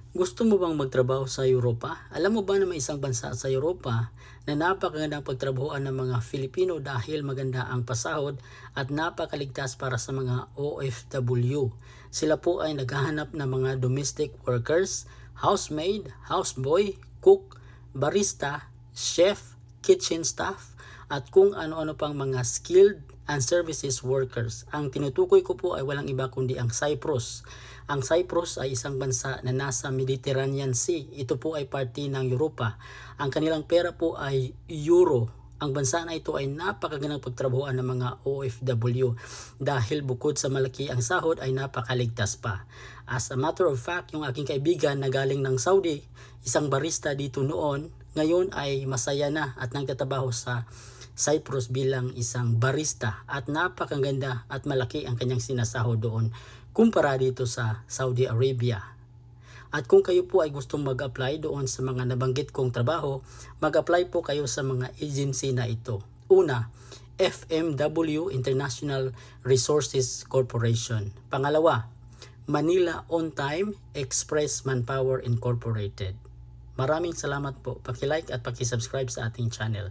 Gusto mo bang magtrabaho sa Europa? Alam mo ba na may isang bansa sa Europa na napakagandang pagtrabahoan ng mga Filipino dahil maganda ang pasahod at napakaligtas para sa mga OFW. Sila po ay naghahanap ng mga domestic workers, housemaid, houseboy, cook, barista, chef, kitchen staff, at kung ano-ano pang mga skilled and services workers. Ang tinutukoy ko po ay walang iba kundi ang Cyprus. Ang Cyprus ay isang bansa na nasa Mediterranean Sea. Ito po ay parte ng Europa. Ang kanilang pera po ay euro. Ang bansa na ito ay napakagandang pagtrabahoan ng mga OFW dahil bukod sa malaki ang sahod ay napakaligtas pa. As a matter of fact, yung aking kaibigan na galing ng Saudi, isang barista dito noon, ngayon ay masaya na at nagtatrabaho sa Cyprus bilang isang barista at napakaganda at malaki ang kanyang sinasahod doon kumpara dito sa Saudi Arabia. At kung kayo po ay gustong mag-apply doon sa mga nabanggit kong trabaho, mag-apply po kayo sa mga agency na ito. Una, FMW International Resources Corporation. Pangalawa, Manila On Time Express Manpower Incorporated. Maraming salamat po. Paki-like at paki-subscribe sa ating channel.